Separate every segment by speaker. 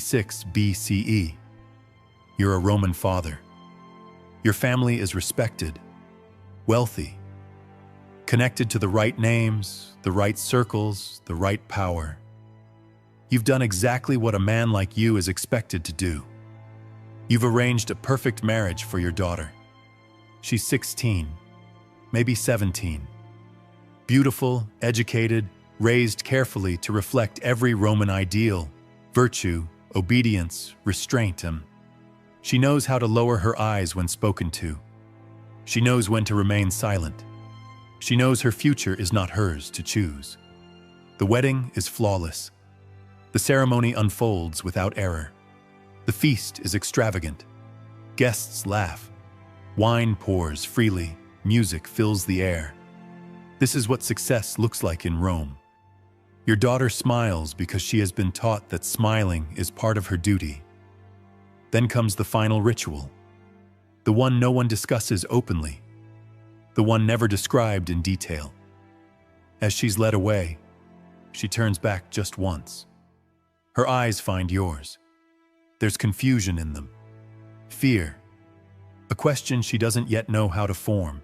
Speaker 1: 6 BCE. You're a Roman father. Your family is respected, wealthy, connected to the right names, the right circles, the right power. You've done exactly what a man like you is expected to do. You've arranged a perfect marriage for your daughter. She's 16, maybe 17. Beautiful, educated, raised carefully to reflect every Roman ideal, virtue, obedience, restraint. She knows how to lower her eyes when spoken to. She knows when to remain silent. She knows her future is not hers to choose. The wedding is flawless. The ceremony unfolds without error. The feast is extravagant. Guests laugh. Wine pours freely. Music fills the air. This is what success looks like in Rome. Your daughter smiles because she has been taught that smiling is part of her duty. Then comes the final ritual, the one no one discusses openly, the one never described in detail. As she's led away, she turns back just once. Her eyes find yours. There's confusion in them, fear, a question she doesn't yet know how to form.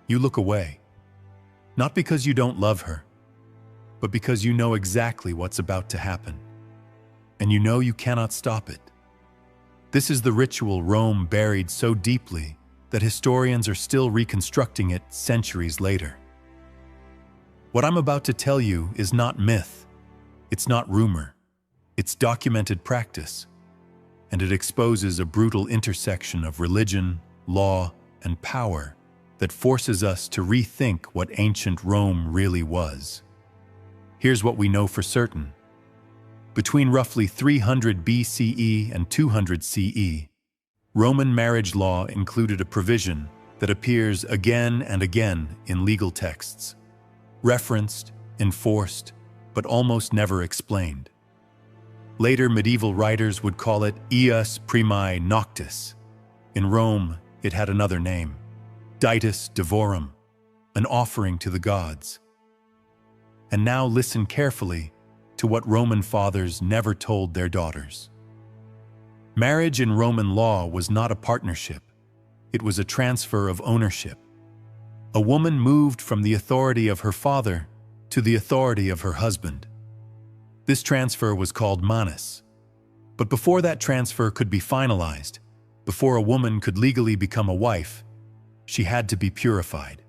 Speaker 1: You look away, not because you don't love her, but because you know exactly what's about to happen, and you know you cannot stop it. This is the ritual Rome buried so deeply that historians are still reconstructing it centuries later. What I'm about to tell you is not myth, it's not rumor, it's documented practice, and it exposes a brutal intersection of religion, law, and power that forces us to rethink what ancient Rome really was. Here's what we know for certain. Between roughly 300 BCE and 200 CE, Roman marriage law included a provision that appears again and again in legal texts, referenced, enforced, but almost never explained. Later medieval writers would call it ius primae noctis. In Rome, it had another name, ditus devorum, an offering to the gods. And now listen carefully to what Roman fathers never told their daughters. Marriage in Roman law was not a partnership. It was a transfer of ownership. A woman moved from the authority of her father to the authority of her husband. This transfer was called manus. But before that transfer could be finalized, before a woman could legally become a wife, she had to be purified.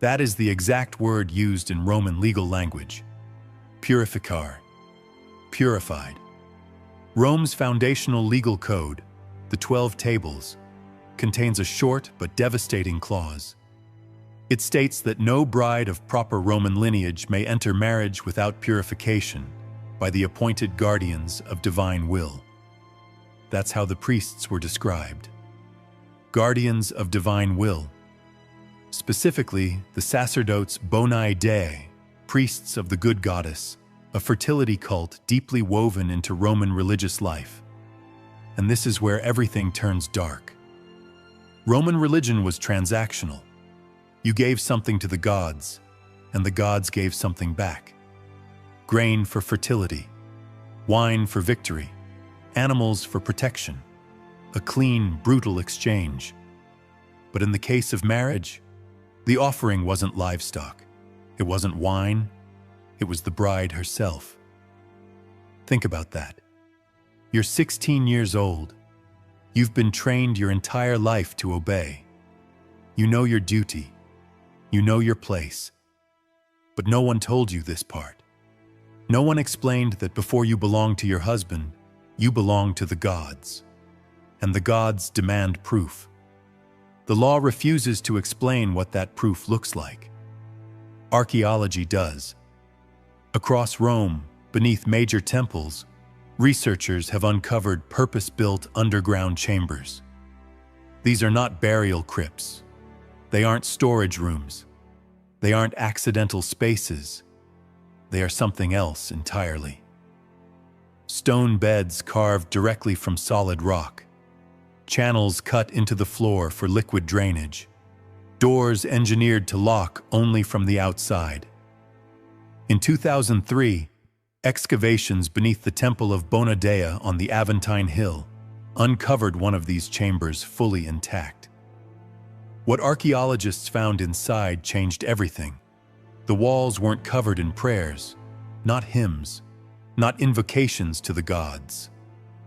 Speaker 1: That is the exact word used in Roman legal language. Purificar. Purified. Rome's foundational legal code, the 12 Tables, contains a short but devastating clause. It states that no bride of proper Roman lineage may enter marriage without purification by the appointed guardians of divine will. That's how the priests were described. Guardians of divine will. Specifically, the sacerdotes Bonae Dei, priests of the good goddess, a fertility cult deeply woven into Roman religious life. And this is where everything turns dark. Roman religion was transactional. You gave something to the gods, and the gods gave something back. Grain for fertility, wine for victory, animals for protection. A clean, brutal exchange. But in the case of marriage, the offering wasn't livestock. It wasn't wine. It was the bride herself. Think about that. You're 16 years old. You've been trained your entire life to obey. You know your duty. You know your place. But no one told you this part. No one explained that before you belong to your husband, you belong to the gods. And the gods demand proof. The law refuses to explain what that proof looks like. Archaeology does. Across Rome, beneath major temples, researchers have uncovered purpose-built underground chambers. These are not burial crypts. They aren't storage rooms. They aren't accidental spaces. They are something else entirely. Stone beds carved directly from solid rock. Channels cut into the floor for liquid drainage. Doors engineered to lock only from the outside. In 2003, Excavations beneath the temple of Bona Dea on the Aventine Hill uncovered one of these chambers fully intact. What archaeologists found inside changed everything. The walls weren't covered in prayers, not hymns, not invocations to the gods.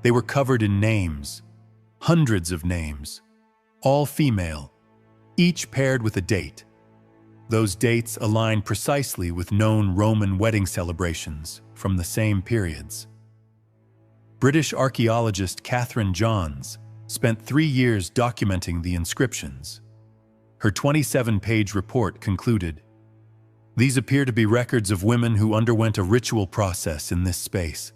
Speaker 1: They were covered in names, hundreds of names, all female, each paired with a date. Those dates align precisely with known Roman wedding celebrations from the same periods. British archaeologist Catherine Johns spent 3 years documenting the inscriptions. Her 27-page report concluded, "These appear to be records of women who underwent a ritual process in this space."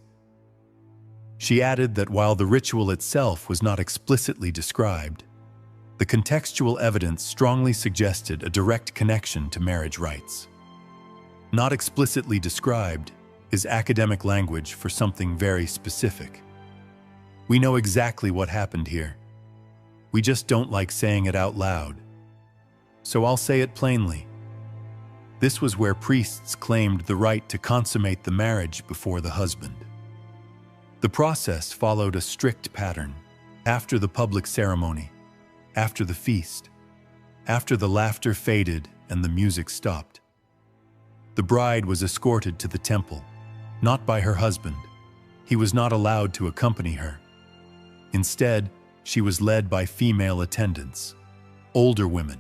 Speaker 1: She added that while the ritual itself was not explicitly described, the contextual evidence strongly suggested a direct connection to marriage rites. Not explicitly described is academic language for something very specific. We know exactly what happened here. We just don't like saying it out loud. So I'll say it plainly. This was where priests claimed the right to consummate the marriage before the husband. The process followed a strict pattern. After the public ceremony, after the feast, after the laughter faded and the music stopped, the bride was escorted to the temple, not by her husband. He was not allowed to accompany her. Instead, she was led by female attendants, older women,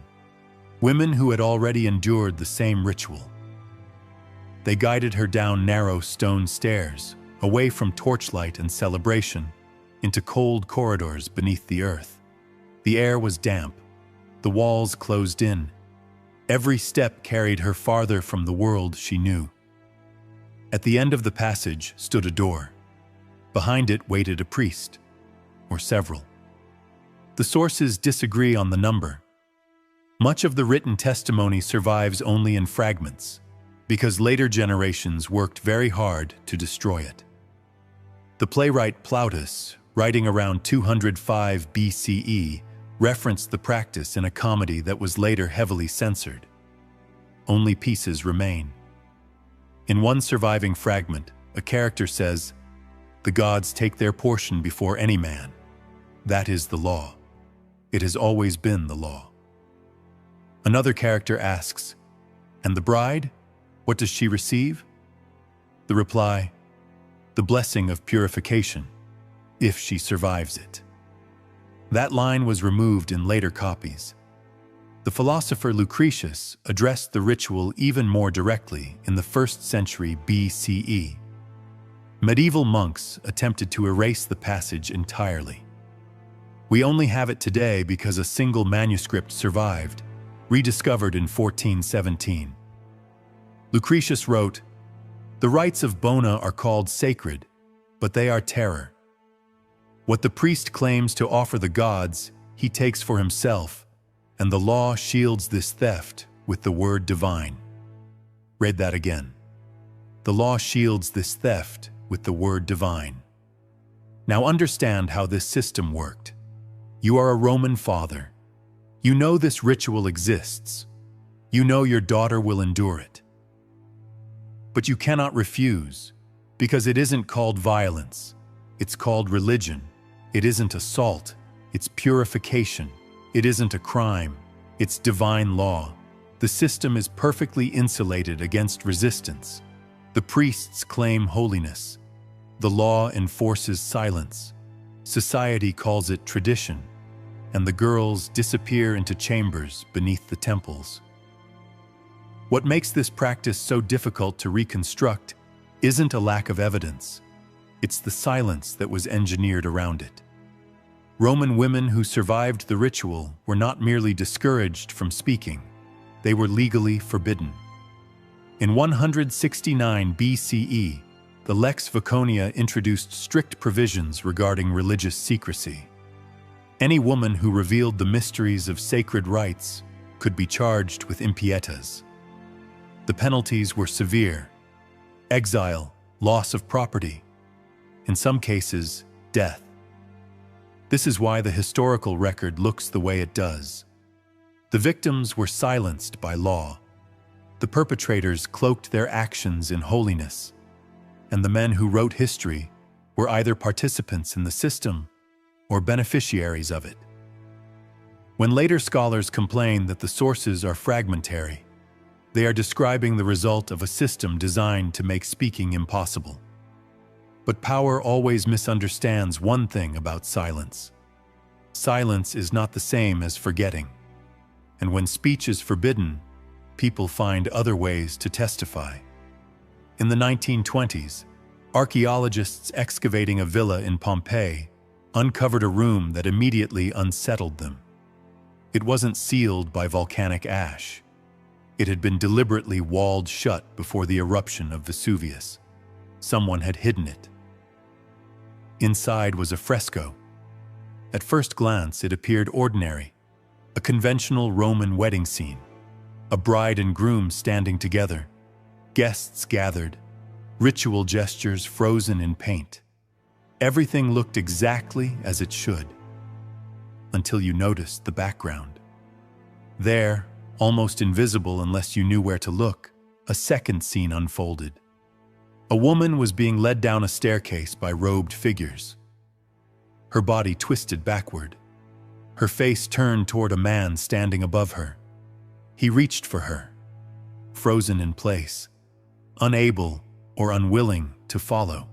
Speaker 1: women who had already endured the same ritual. They guided her down narrow stone stairs, away from torchlight and celebration, into cold corridors beneath the earth. The air was damp, the walls closed in. Every step carried her farther from the world she knew. At the end of the passage stood a door. Behind it waited a priest, or several. The sources disagree on the number. Much of the written testimony survives only in fragments, because later generations worked very hard to destroy it. The playwright Plautus, writing around 205 BCE, referenced the practice in a comedy that was later heavily censored. Only pieces remain. In one surviving fragment, a character says, "The gods take their portion before any man. That is the law. It has always been the law." Another character asks, "And the bride? What does she receive?" The reply, "The blessing of purification, if she survives it." That line was removed in later copies. The philosopher Lucretius addressed the ritual even more directly in the 1st century BCE. Medieval monks attempted to erase the passage entirely. We only have it today because a single manuscript survived, rediscovered in 1417. Lucretius wrote, "The rites of Bona are called sacred, but they are terror. What the priest claims to offer the gods, he takes for himself, and the law shields this theft with the word divine." Read that again. The law shields this theft with the word divine. Now understand how this system worked. You are a Roman father. You know this ritual exists. You know your daughter will endure it. But you cannot refuse, because it isn't called violence. It's called religion. It isn't assault. It's purification. It isn't a crime. It's divine law. The system is perfectly insulated against resistance. The priests claim holiness. The law enforces silence. Society calls it tradition. And the girls disappear into chambers beneath the temples. What makes this practice so difficult to reconstruct isn't a lack of evidence. It's the silence that was engineered around it. Roman women who survived the ritual were not merely discouraged from speaking, they were legally forbidden. In 169 BCE, the Lex Vaconia introduced strict provisions regarding religious secrecy. Any woman who revealed the mysteries of sacred rites could be charged with impietas. The penalties were severe: exile, loss of property, in some cases, death. This is why the historical record looks the way it does. The victims were silenced by law. The perpetrators cloaked their actions in holiness. and the men who wrote history were either participants in the system or beneficiaries of it. When later scholars complain that the sources are fragmentary, they are describing the result of a system designed to make speaking impossible. But power always misunderstands one thing about silence. Silence is not the same as forgetting, and when speech is forbidden, people find other ways to testify. In the 1920s, archaeologists excavating a villa in Pompeii uncovered a room that immediately unsettled them. It wasn't sealed by volcanic ash. It had been deliberately walled shut before the eruption of Vesuvius. Someone had hidden it. Inside was a fresco. At first glance, it appeared ordinary, a conventional Roman wedding scene, a bride and groom standing together, guests gathered, ritual gestures frozen in paint. Everything looked exactly as it should, until you noticed the background. There, almost invisible unless you knew where to look, a second scene unfolded. A woman was being led down a staircase by robed figures. Her body twisted backward. Her face turned toward a man standing above her. He reached for her, frozen in place, unable or unwilling to follow.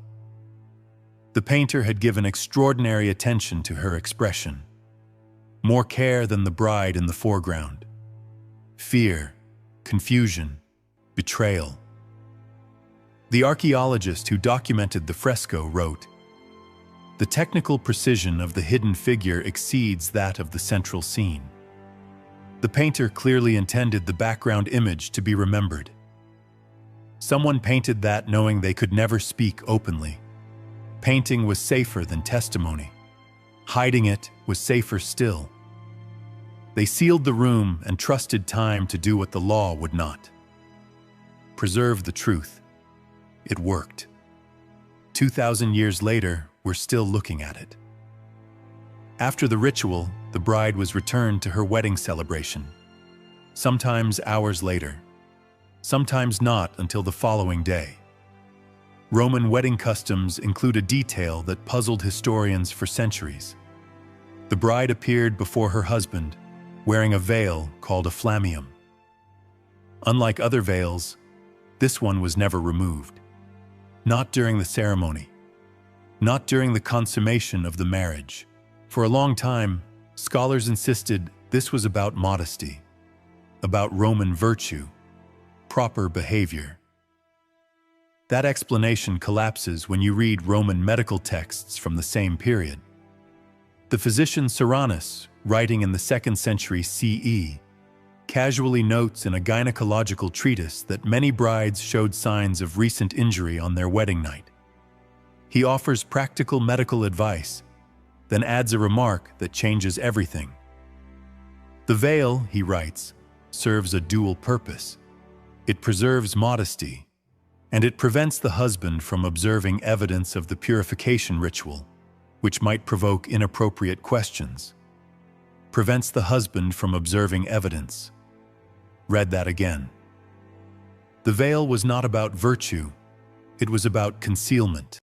Speaker 1: The painter had given extraordinary attention to her expression, more care than the bride in the foreground. Fear, confusion, betrayal. The archaeologist who documented the fresco wrote, "The technical precision of the hidden figure exceeds that of the central scene." The painter clearly intended the background image to be remembered. Someone painted that knowing they could never speak openly. Painting was safer than testimony. Hiding it was safer still. They sealed the room and trusted time to do what the law would not. Preserve the truth. It worked. 2,000 years later, we're still looking at it. After the ritual, the bride was returned to her wedding celebration, sometimes hours later, sometimes not until the following day. Roman wedding customs include a detail that puzzled historians for centuries. The bride appeared before her husband, wearing a veil called a flammeum. Unlike other veils, this one was never removed. Not during the ceremony, not during the consummation of the marriage. For a long time, scholars insisted this was about modesty, about Roman virtue, proper behavior. That explanation collapses when you read Roman medical texts from the same period. The physician Soranus, writing in the 2nd century CE, casually notes in a gynecological treatise that many brides showed signs of recent injury on their wedding night. He offers practical medical advice, then adds a remark that changes everything. The veil, he writes, serves a dual purpose. It preserves modesty, and it prevents the husband from observing evidence of the purification ritual, which might provoke inappropriate questions. Prevents the husband from observing evidence. Read that again. The veil was not about virtue, it was about concealment.